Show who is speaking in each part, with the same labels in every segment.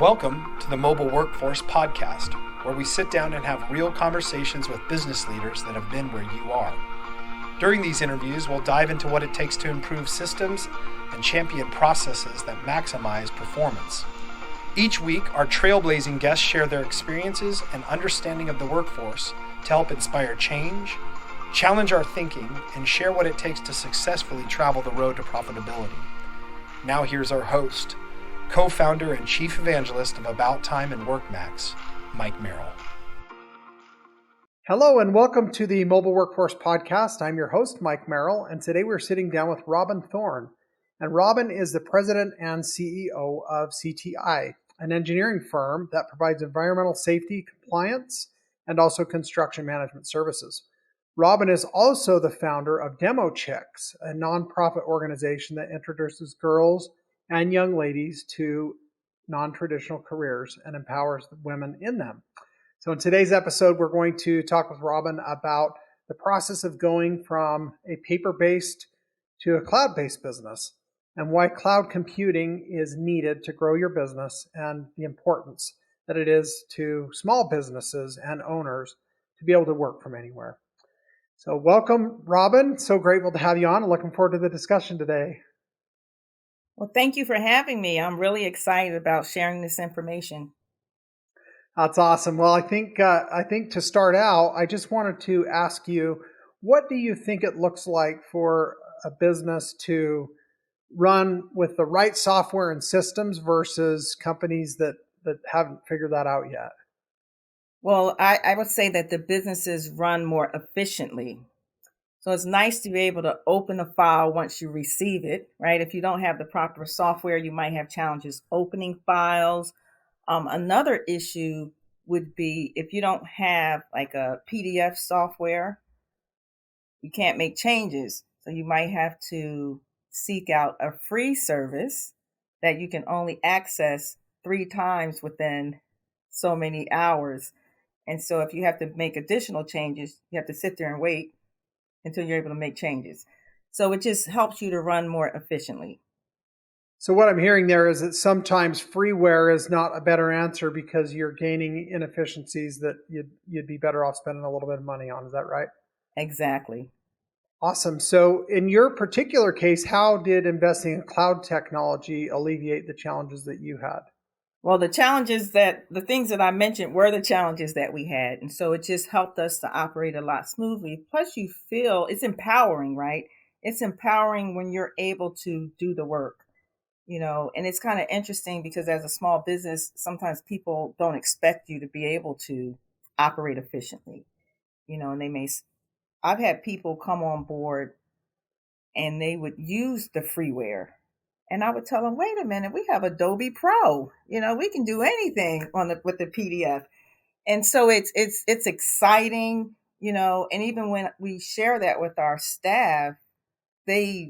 Speaker 1: Welcome to the Mobile Workforce Podcast, where we sit down and have real conversations with business leaders that have been where you are. During these interviews, we'll dive into what it takes to improve systems and champion processes that maximize performance. Each week, our trailblazing guests share their experiences and understanding of the workforce to help inspire change, challenge our thinking, and share what it takes to successfully travel the road to profitability. Now here's our host, co-founder and chief evangelist of About Time and WorkMax, Mike Merrill.
Speaker 2: Hello and welcome to the Mobile Workforce Podcast. I'm your host, Mike Merrill, and today we're sitting down with Robin Thorne. And Robin is the president and CEO of CTI, an engineering firm that provides environmental safety, compliance, and also construction management services. Robin is also the founder of DemoChicks, a nonprofit organization that introduces girls and young ladies to non-traditional careers and empowers women in them. So in today's episode, we're going to talk with Robin about the process of going from a paper-based to a cloud-based business and why cloud computing is needed to grow your business and the importance that it is to small businesses and owners to be able to work from anywhere. So welcome, Robin. So grateful to have you on. I'm looking forward to the discussion today.
Speaker 3: Well, thank you for having me. I'm really excited about sharing this information.
Speaker 2: That's awesome. Well, I think to start out, I just wanted to ask you, what do you think it looks like for a business to run with the right software and systems versus companies that haven't figured that out yet?
Speaker 3: Well, I would say that the businesses run more efficiently. So it's nice to be able to open a file once you receive it, right? If you don't have the proper software, you might have challenges opening files. Another issue would be if you don't have like a PDF software, you can't make changes. So you might have to seek out a free service that you can only access 3 times within so many hours. And so if you have to make additional changes, you have to sit there and wait until you're able to make changes. So it just helps you to run more efficiently.
Speaker 2: So what I'm hearing there is that sometimes freeware is not a better answer because you're gaining inefficiencies that you'd be better off spending a little bit of money on. Is that right?
Speaker 3: Exactly.
Speaker 2: Awesome. So in your particular case, how did investing in cloud technology alleviate the challenges that you had?
Speaker 3: Well, the things that I mentioned were the challenges that we had. And so it just helped us to operate a lot smoothly. Plus you feel it's empowering, right? It's empowering when you're able to do the work, and it's kind of interesting because as a small business, sometimes people don't expect you to be able to operate efficiently, and I've had people come on board and they would use the freeware. And I would tell them, wait a minute, we have Adobe Pro. We can do anything with the PDF. And so it's exciting, and even when we share that with our staff, they're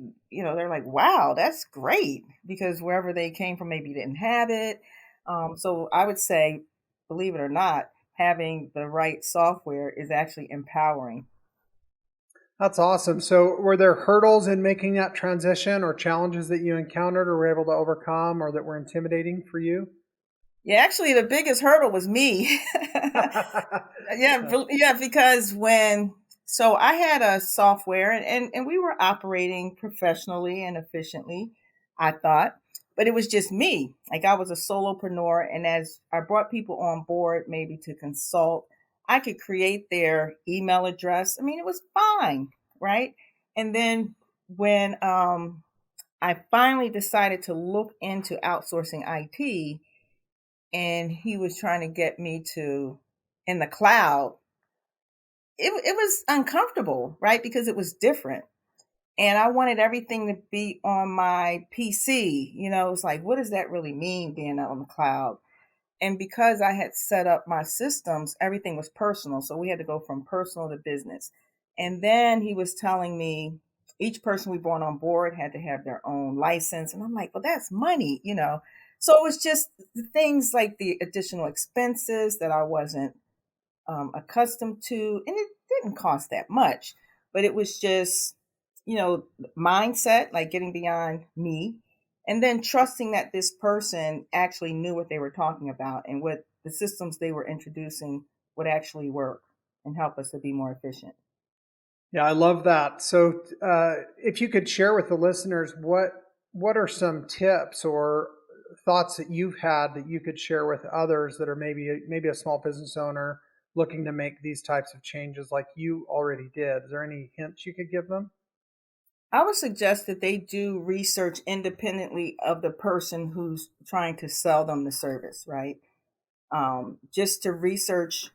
Speaker 3: like, wow, that's great, because wherever they came from, maybe didn't have it. So I would say, believe it or not, having the right software is actually empowering.
Speaker 2: That's awesome. So were there hurdles in making that transition or challenges that you encountered or were able to overcome or that were intimidating for you?
Speaker 3: Yeah, actually, the biggest hurdle was me. Yeah, because so I had a software and we were operating professionally and efficiently, I thought, but it was just me. Like I was a solopreneur, and as I brought people on board, maybe to consult, I could create their email address. I mean, it was fine, right? And then when I finally decided to look into outsourcing IT, and he was trying to get me to in the cloud, it was uncomfortable, right? Because it was different. And I wanted everything to be on my PC. It's like, what does that really mean, being on the cloud? And because I had set up my systems, everything was personal. So we had to go from personal to business. And then he was telling me each person we brought on board had to have their own license. And I'm like, well, that's money, So it was just the things like the additional expenses that I wasn't accustomed to. And it didn't cost that much, but it was just, mindset, like getting beyond me. And then trusting that this person actually knew what they were talking about and what the systems they were introducing would actually work and help us to be more efficient.
Speaker 2: Yeah, I love that. So, if you could share with the listeners, what are some tips or thoughts that you've had that you could share with others that are maybe a small business owner looking to make these types of changes like you already did? Is there any hints you could give them?
Speaker 3: I would suggest that they do research independently of the person who's trying to sell them the service, right? Just to research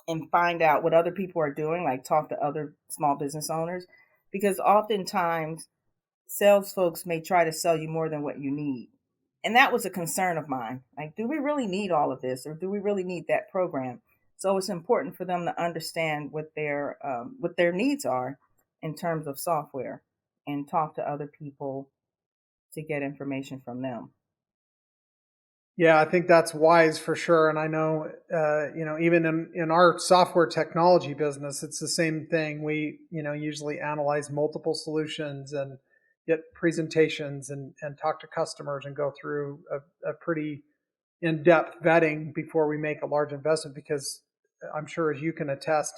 Speaker 3: and find out what other people are doing, like talk to other small business owners, because oftentimes sales folks may try to sell you more than what you need. And that was a concern of mine. Like, do we really need all of this, or do we really need that program? So it's important for them to understand what their needs are in terms of software, and talk to other people to get information from them.
Speaker 2: Yeah, I think that's wise for sure. And I know, even in our software technology business, it's the same thing. We, usually analyze multiple solutions and get presentations and talk to customers and go through a pretty in-depth vetting before we make a large investment, because I'm sure, as you can attest,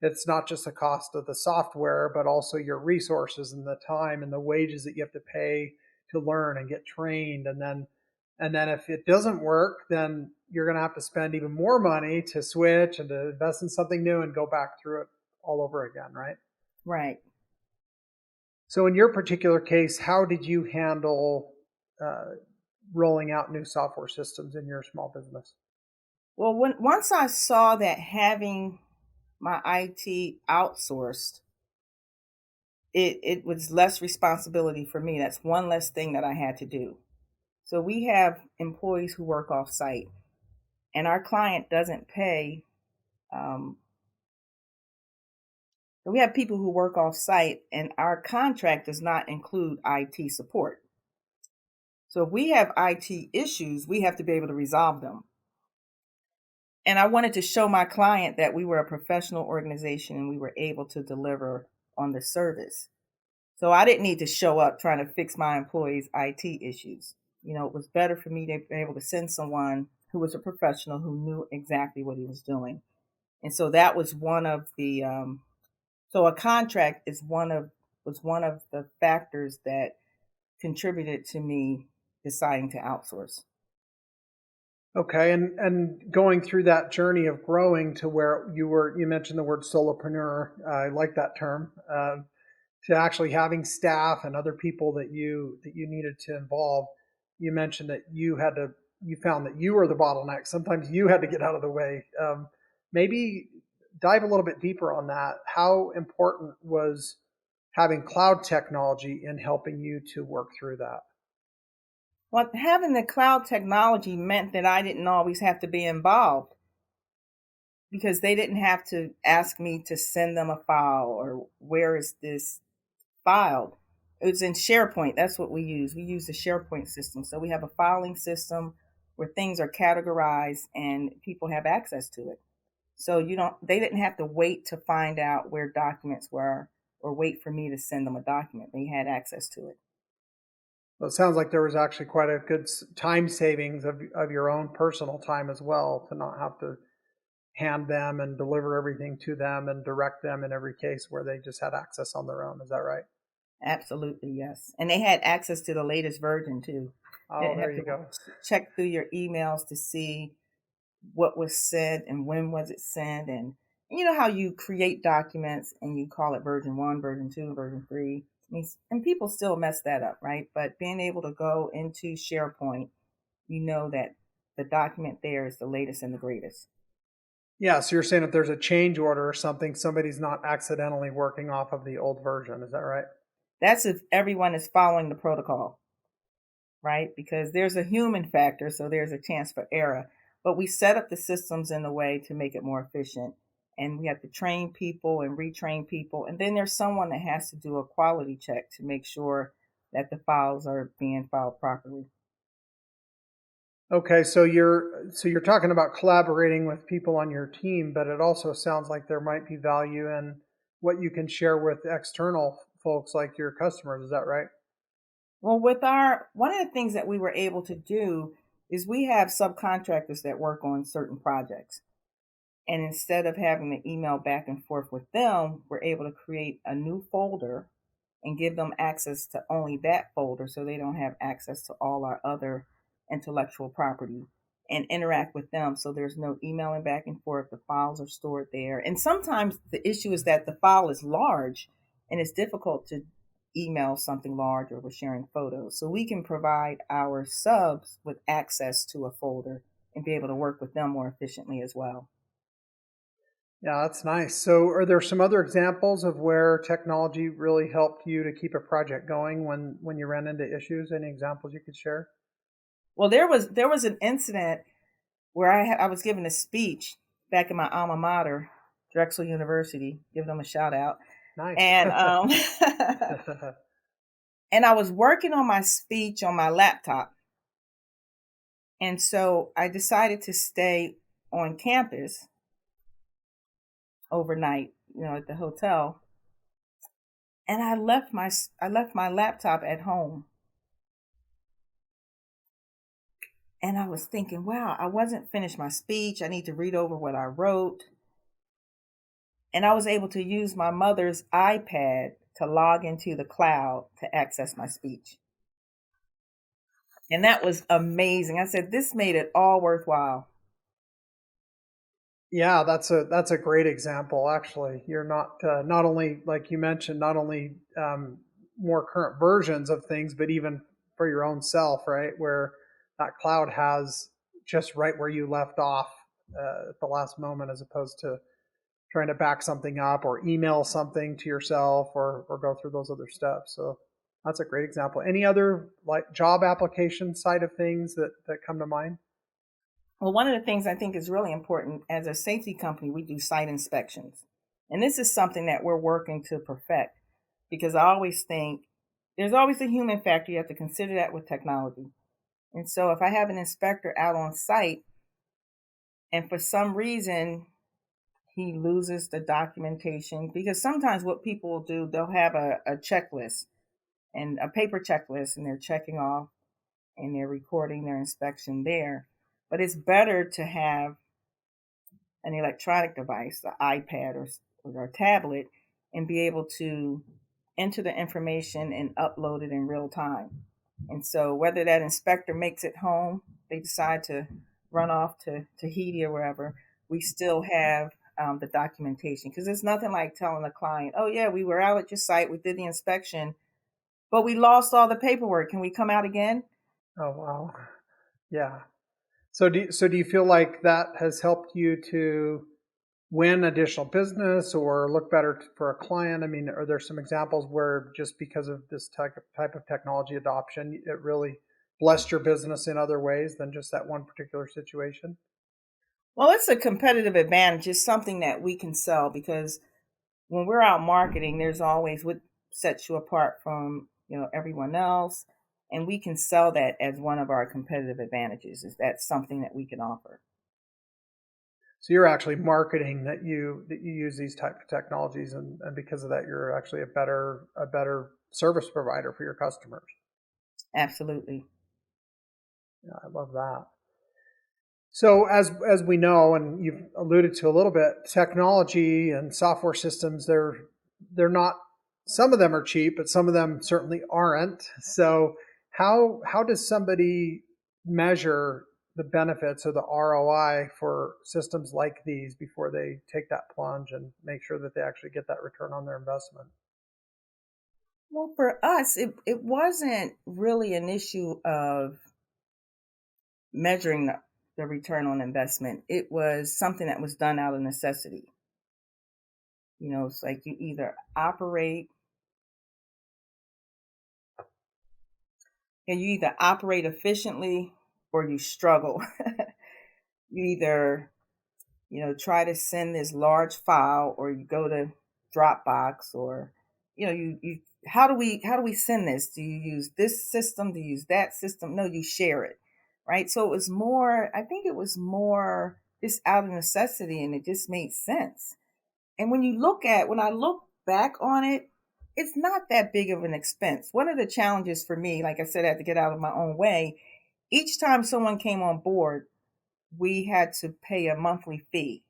Speaker 2: it's not just the cost of the software, but also your resources and the time and the wages that you have to pay to learn and get trained. And then if it doesn't work, then you're going to have to spend even more money to switch and to invest in something new and go back through it all over again, right?
Speaker 3: Right.
Speaker 2: So in your particular case, how did you handle rolling out new software systems in your small business?
Speaker 3: Well, once I saw that having my IT outsourced, it was less responsibility for me. That's one less thing that I had to do. So we have employees who work off site, and our client doesn't pay. Um, we have people who work off site, and our contract does not include IT support. So if we have IT issues, we have to be able to resolve them. And I wanted to show my client that we were a professional organization and we were able to deliver on the service. So I didn't need to show up trying to fix my employees' IT issues. It was better for me to be able to send someone who was a professional who knew exactly what he was doing. And so that was one of the so a contract was one of the factors that contributed to me deciding to outsource.
Speaker 2: Okay, and going through that journey of growing to where you mentioned the word solopreneur. I like that term. To actually having staff and other people that you needed to involve. You mentioned that you found that you were the bottleneck. Sometimes you had to get out of the way. Maybe dive a little bit deeper on that. How important was having cloud technology in helping you to work through that?
Speaker 3: Well, having the cloud technology meant that I didn't always have to be involved, because they didn't have to ask me to send them a file or where is this filed. It was in SharePoint. That's what we use. We use the SharePoint system. So we have a filing system where things are categorized and people have access to it. So they didn't have to wait to find out where documents were or wait for me to send them a document. They had access to it.
Speaker 2: Well, it sounds like there was actually quite a good time savings of your own personal time as well, to not have to hand them and deliver everything to them and direct them in every case where they just had access on their own. Is that right?
Speaker 3: Absolutely, yes. And they had access to the latest version too. They
Speaker 2: Oh,
Speaker 3: didn't
Speaker 2: there
Speaker 3: have
Speaker 2: you
Speaker 3: to
Speaker 2: go.
Speaker 3: check through your emails to see what was sent and when was it sent. And you know how you create documents and you call it version 1, version 2, version 3. And people still mess that up, right? But being able to go into SharePoint, you know that the document there is the latest and the greatest.
Speaker 2: Yeah, so you're saying if there's a change order or something, somebody's not accidentally working off of the old version. Is that right?
Speaker 3: That's if everyone is following the protocol, right? Because there's a human factor, so there's a chance for error. But we set up the systems in a way to make it more efficient. And we have to train people and retrain people. And then there's someone that has to do a quality check to make sure that the files are being filed properly.
Speaker 2: Okay, so you're talking about collaborating with people on your team, but it also sounds like there might be value in what you can share with external folks like your customers. Is that right?
Speaker 3: Well, one of the things that we were able to do is we have subcontractors that work on certain projects. And instead of having to email back and forth with them, we're able to create a new folder and give them access to only that folder so they don't have access to all our other intellectual property and interact with them. So there's no emailing back and forth. The files are stored there. And sometimes the issue is that the file is large and it's difficult to email something large or we're sharing photos. So we can provide our subs with access to a folder and be able to work with them more efficiently as well.
Speaker 2: Yeah, that's nice. So are there some other examples of where technology really helped you to keep a project going when you ran into issues? Any examples you could share?
Speaker 3: Well, there was an incident where I was giving a speech back in my alma mater, Drexel University, give them a shout out.
Speaker 2: Nice.
Speaker 3: And and I was working on my speech on my laptop. And so I decided to stay on campus overnight, at the hotel. And I left my laptop at home. And I was thinking, wow, I wasn't finished my speech. I need to read over what I wrote. And I was able to use my mother's iPad to log into the cloud to access my speech. And that was amazing. I said, this made it all worthwhile.
Speaker 2: Yeah, that's a great example. Actually, you're not only, like you mentioned, not only more current versions of things, but even for your own self, right? Where that cloud has just right where you left off at the last moment, as opposed to trying to back something up or email something to yourself or go through those other steps. So that's a great example. Any other like job application side of things that come to mind?
Speaker 3: Well, one of the things I think is really important as a safety company, we do site inspections. And this is something that we're working to perfect because I always think there's always a human factor. You have to consider that with technology. And so if I have an inspector out on site and for some reason he loses the documentation, because sometimes what people will do, they'll have a checklist and a paper checklist and they're checking off and they're recording their inspection there. But it's better to have an electronic device, the iPad or a tablet, and be able to enter the information and upload it in real time. And so whether that inspector makes it home, they decide to run off to Tahiti or wherever, we still have the documentation. Because it's nothing like telling the client, oh yeah, we were out at your site, we did the inspection, but we lost all the paperwork. Can we come out again?
Speaker 2: Oh, wow. Yeah. So do you feel like that has helped you to win additional business or look better for a client? I mean, are there some examples where just because of this type of technology adoption, it really blessed your business in other ways than just that one particular situation?
Speaker 3: Well, it's a competitive advantage. It's something that we can sell because when we're out marketing, there's always what sets you apart from, everyone else. And we can sell that as one of our competitive advantages, is that something that we can offer.
Speaker 2: So you're actually marketing that you use these type of technologies, and because of that, you're actually a better service provider for your customers.
Speaker 3: Absolutely.
Speaker 2: Yeah, I love that. So as we know, and you've alluded to a little bit, technology and software systems, they're not, some of them are cheap, but some of them certainly aren't. So how does somebody measure the benefits or the ROI for systems like these before they take that plunge and make sure that they actually get that return on their investment?
Speaker 3: Well, for us, it wasn't really an issue of measuring the return on investment. It was something that was done out of necessity. It's like you either operate efficiently or you struggle. You either, try to send this large file or you go to Dropbox or, you how do we send this? Do you use this system? Do you use that system? No, you share it. Right. So I think it was more just out of necessity and it just made sense. And when I look back on it, it's not that big of an expense. One of the challenges for me, like I said, I had to get out of my own way. Each time someone came on board, we had to pay a monthly fee,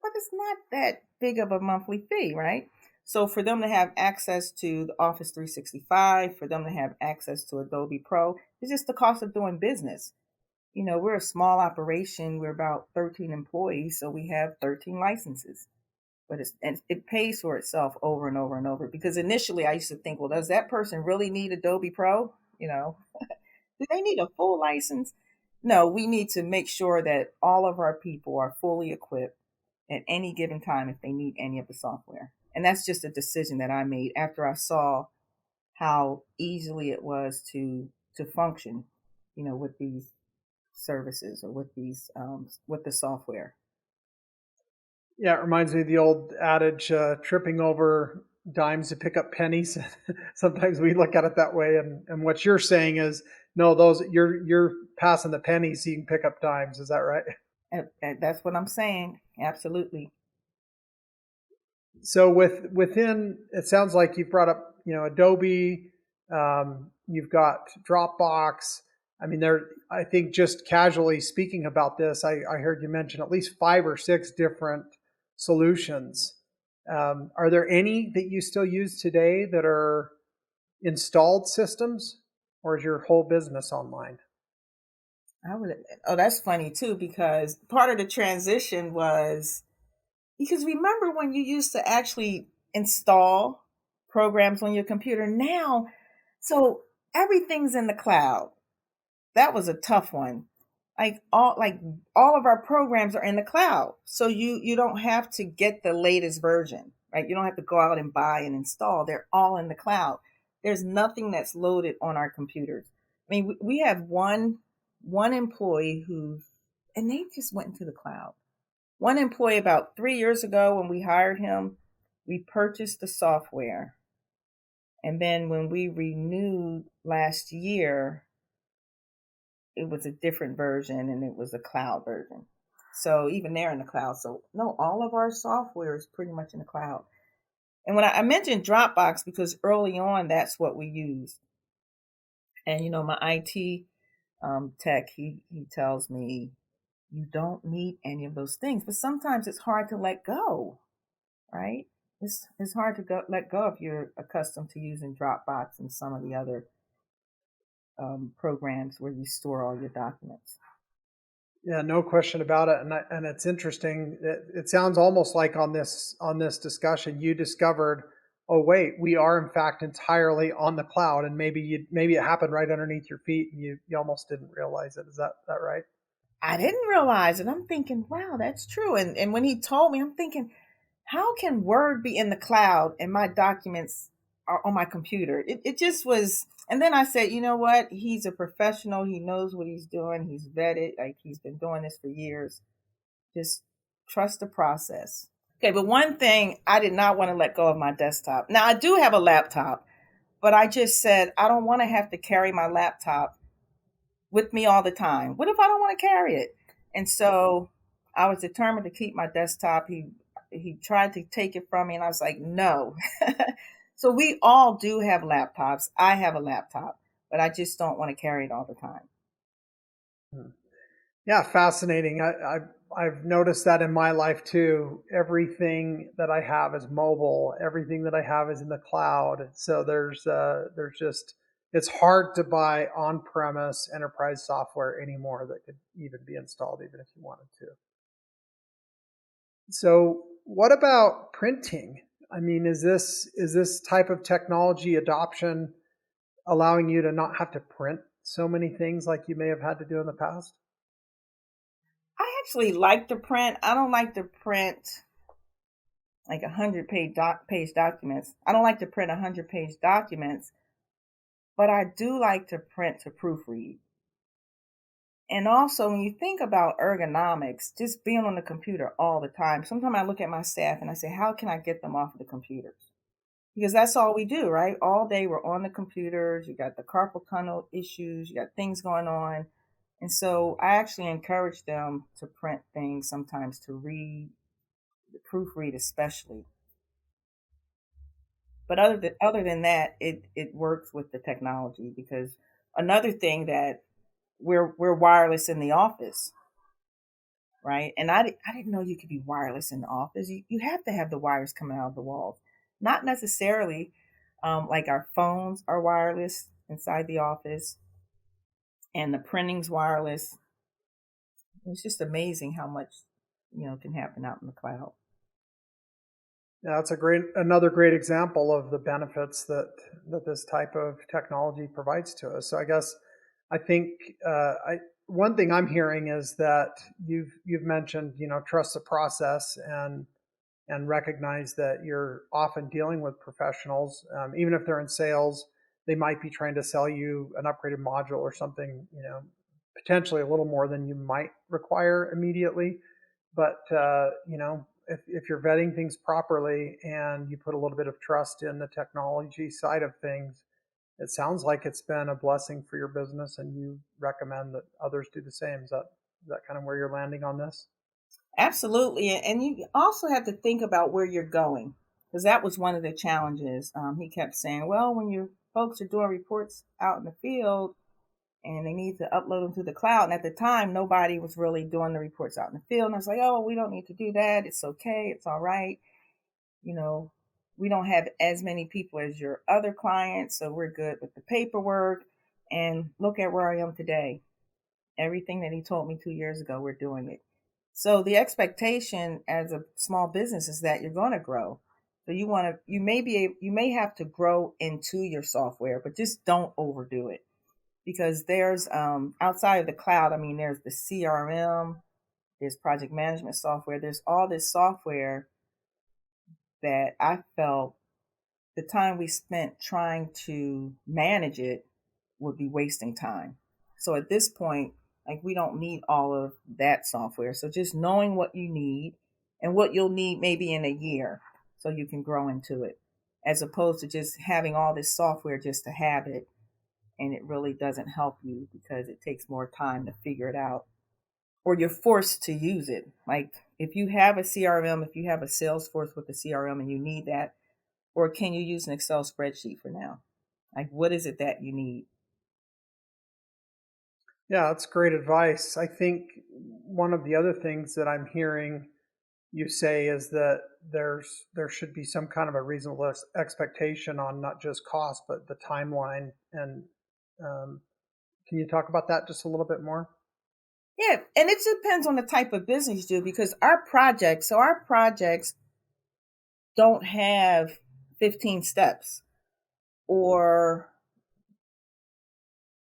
Speaker 3: but it's not that big of a monthly fee, right? So for them to have access to the Office 365, for them to have access to Adobe Pro, it's just the cost of doing business. We're a small operation. We're about 13 employees, so we have 13 licenses. But it pays for itself over and over and over. Because initially I used to think, well, does that person really need Adobe Pro? Do they need a full license? No, we need to make sure that all of our people are fully equipped at any given time if they need any of the software. And that's just a decision that I made after I saw how easily it was to function, with these services or with the software.
Speaker 2: Yeah, it reminds me of the old adage, tripping over dimes to pick up pennies. Sometimes we look at it that way, and what you're saying is, no, those you're passing the pennies so you can pick up dimes. Is that right?
Speaker 3: And that's what I'm saying. Absolutely.
Speaker 2: So within, it sounds like you've brought up, Adobe, you've got Dropbox. I mean, I think just casually speaking about this, I heard you mention at least 5 or 6 different solutions. Are there any that you still use today that are installed systems, or is your whole business online?
Speaker 3: Oh, that's funny too, because part of the transition was because remember when you used to actually install programs on your computer now, so everything's in the cloud. That was a tough one. All of our programs are in the cloud. So you don't have to get the latest version, right? You don't have to go out and buy and install. They're all in the cloud. There's nothing that's loaded on our computers. I mean, we have one employee and they just went into the cloud. One employee about 3 years ago when we hired him, we purchased the software. And then when we renewed last year, it was a different version and it was a cloud version. So even they're in the cloud. So no, all of our software is pretty much in the cloud. And when I mentioned Dropbox, because early on, that's what we used. And, my IT tech, he tells me, you don't need any of those things. But sometimes it's hard to let go, right? It's hard to let go if you're accustomed to using Dropbox and some of the other programs where you store all your documents.
Speaker 2: Yeah, no question about it. And it's interesting. It sounds almost like on this discussion, you discovered, oh wait, we are in fact entirely on the cloud, and maybe it happened right underneath your feet, and you almost didn't realize it. Is that right?
Speaker 3: I didn't realize it. I'm thinking, wow, that's true. And when he told me, I'm thinking, how can Word be in the cloud and my documents are on my computer? It just was. And then I said, you know what? He's a professional. He knows what he's doing. He's vetted. Like, he's been doing this for years. Just trust the process. Okay, but one thing, I did not want to let go of my desktop. Now, I do have a laptop, but I just said, I don't want to have to carry my laptop with me all the time. What if I don't want to carry it? And so I was determined to keep my desktop. He tried to take it from me, and I was like, no. So we all do have laptops. I have a laptop, but I just don't want to carry it all the time.
Speaker 2: Yeah, fascinating. I've noticed that in my life too. Everything that I have is mobile. Everything that I have is in the cloud. So there's just, it's hard to buy on-premise enterprise software anymore that could even be installed even if you wanted to. So what about printing? I mean, is this type of technology adoption allowing you to not have to print so many things like you may have had to do in the past?
Speaker 3: I actually like to print. I don't like to print like 100-page documents. I don't like to print 100-page documents, but I do like to print to proofread. And also, when you think about ergonomics, just being on the computer all the time, sometimes I look at my staff and I say, how can I get them off of the computers? Because that's all we do, right? All day we're on the computers. You got the carpal tunnel issues. You got things going on. And so I actually encourage them to print things sometimes, to read, proofread especially. But other than that, it works with the technology because another thing that we're wireless in the office, right? And I didn't know you could be wireless in the office. You have to have the wires coming out of the walls. Not necessarily like our phones are wireless inside the office and the printing's wireless. It's just amazing how much, can happen out in the cloud.
Speaker 2: Yeah, that's another great example of the benefits that this type of technology provides to us. So I think one thing I'm hearing is that you've mentioned, trust the process and recognize that you're often dealing with professionals, even if they're in sales. They might be trying to sell you an upgraded module or something, potentially a little more than you might require immediately. But if you're vetting things properly and you put a little bit of trust in the technology side of things, it sounds like it's been a blessing for your business, and you recommend that others do the same. Is that kind of where you're landing on this?
Speaker 3: Absolutely. And you also have to think about where you're going because that was one of the challenges. He kept saying, well, when your folks are doing reports out in the field and they need to upload them to the cloud. And at the time, nobody was really doing the reports out in the field. And I was like, oh, we don't need to do that. It's okay. It's all right. You know, we don't have as many people as your other clients. So we're good with the paperwork. And look at where I am today. Everything that he told me 2 years ago, we're doing it. So the expectation as a small business is that you're going to grow. So you may have to grow into your software, but just don't overdo it because there's outside of the cloud. I mean, there's the CRM, there's project management software. There's all this software that I felt the time we spent trying to manage it would be wasting time. So at this point, like we don't need all of that software. So just knowing what you need and what you'll need maybe in a year so you can grow into it, as opposed to just having all this software just to have it. And it really doesn't help you because it takes more time to figure it out or you're forced to use it. Like if you have a CRM, if you have a Salesforce with a CRM and you need that, or can you use an Excel spreadsheet for now? Like what is it that you need?
Speaker 2: Yeah, that's great advice. I think one of the other things that I'm hearing you say is that there should be some kind of a reasonable expectation on not just cost but the timeline. And um, can you talk about that just a little bit more?
Speaker 3: Yeah, and it depends on the type of business you do because our projects don't have 15 steps or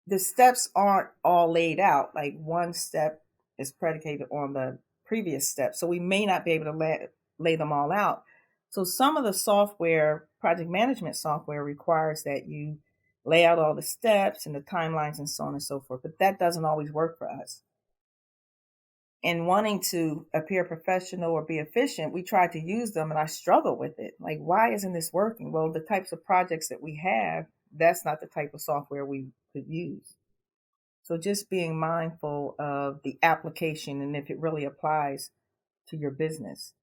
Speaker 3: the steps aren't all laid out. Like one step is predicated on the previous step. So we may not be able to lay them all out. So some of the software, project management software, requires that you lay out all the steps and the timelines and so on and so forth. But that doesn't always work for us. And wanting to appear professional or be efficient, we try to use them and I struggle with it. Like, why isn't this working? Well, the types of projects that we have, that's not the type of software we could use. So just being mindful of the application and if it really applies to your business.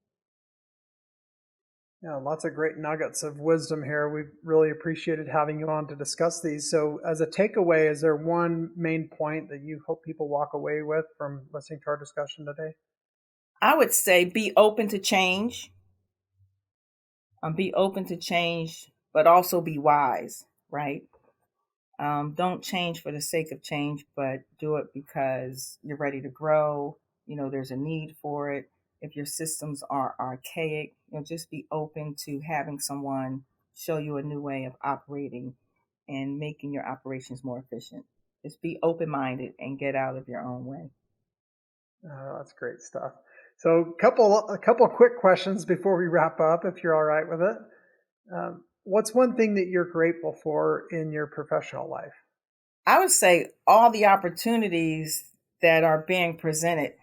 Speaker 2: Yeah, lots of great nuggets of wisdom here. We've really appreciated having you on to discuss these. So, as a takeaway, is there one main point that you hope people walk away with from listening to our discussion today?
Speaker 3: I would say be open to change. Be open to change, but also be wise, right? Don't change for the sake of change, but do it because you're ready to grow. There's a need for it. If your systems are archaic, just be open to having someone show you a new way of operating and making your operations more efficient. Just be open minded and get out of your own way.
Speaker 2: That's great stuff. So, a couple quick questions before we wrap up, if you're all right with it. What's one thing that you're grateful for in your professional life?
Speaker 3: I would say all the opportunities that are being presented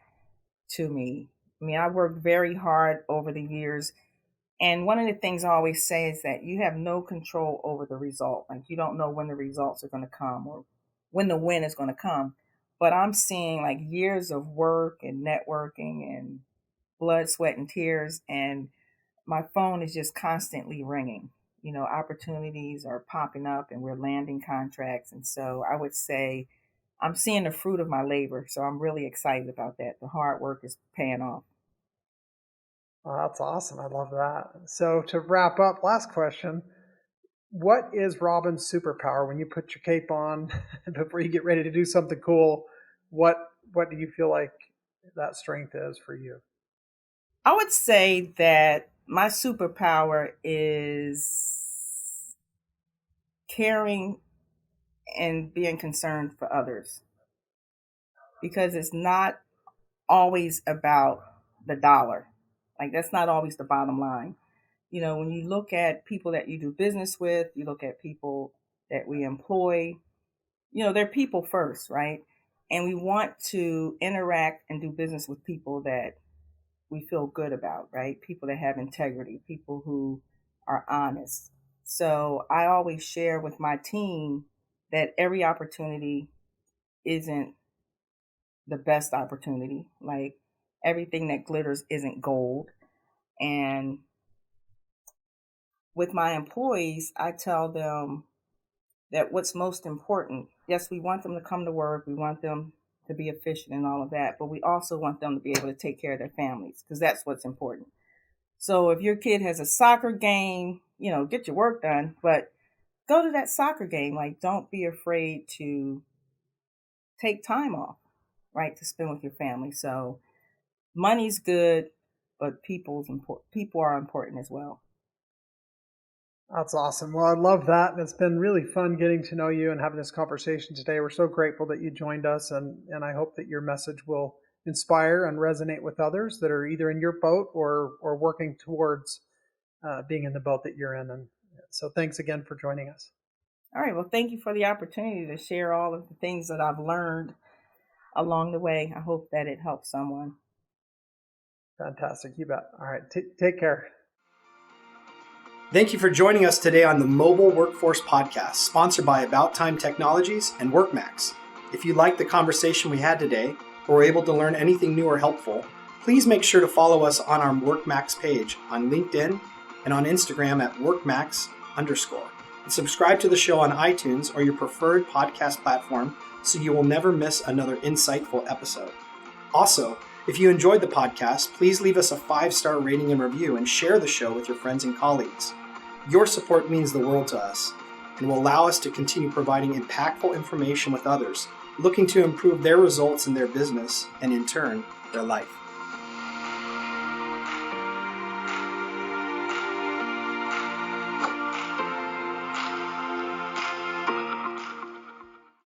Speaker 3: to me. I mean, I worked very hard over the years. And one of the things I always say is that you have no control over the result. Like you don't know when the results are going to come or when the win is going to come. But I'm seeing like years of work and networking and blood, sweat, and tears. And my phone is just constantly ringing. opportunities are popping up and we're landing contracts. And so I would say I'm seeing the fruit of my labor. So I'm really excited about that. The hard work is paying off.
Speaker 2: Well, that's awesome. I love that. So to wrap up, last question. What is Robin's superpower when you put your cape on before you get ready to do something cool? What do you feel like that strength is for you?
Speaker 3: I would say that my superpower is caring and being concerned for others, because it's not always about the dollar. Like, that's not always the bottom line. When you look at people that you do business with, you look at people that we employ, they're people first, right? And we want to interact and do business with people that we feel good about, right? People that have integrity, people who are honest. So I always share with my team that every opportunity isn't the best opportunity. Like, everything that glitters isn't gold. And with my employees, I tell them that what's most important, yes, we want them to come to work. We want them to be efficient and all of that, but we also want them to be able to take care of their families, because that's what's important. So if your kid has a soccer game, get your work done, but go to that soccer game. Like, don't be afraid to take time off, right, to spend with your family. So money's good, but people are important as well.
Speaker 2: That's awesome. Well, I love that. And it's been really fun getting to know you and having this conversation today. We're so grateful that you joined us, and I hope that your message will inspire and resonate with others that are either in your boat or working towards being in the boat that you're in. And so thanks again for joining us.
Speaker 3: All right. Well, thank you for the opportunity to share all of the things that I've learned along the way. I hope that it helps someone.
Speaker 2: Fantastic. You bet. All right. Take care.
Speaker 1: Thank you for joining us today on the Mobile Workforce Podcast, sponsored by About Time Technologies and WorkMax. If you liked the conversation we had today, or were able to learn anything new or helpful, please make sure to follow us on our WorkMax page on LinkedIn and on Instagram at WorkMax_. And subscribe to the show on iTunes or your preferred podcast platform so you will never miss another insightful episode. Also, if you enjoyed the podcast, please leave us a 5-star rating and review and share the show with your friends and colleagues. Your support means the world to us and will allow us to continue providing impactful information with others looking to improve their results in their business and, in turn, their life.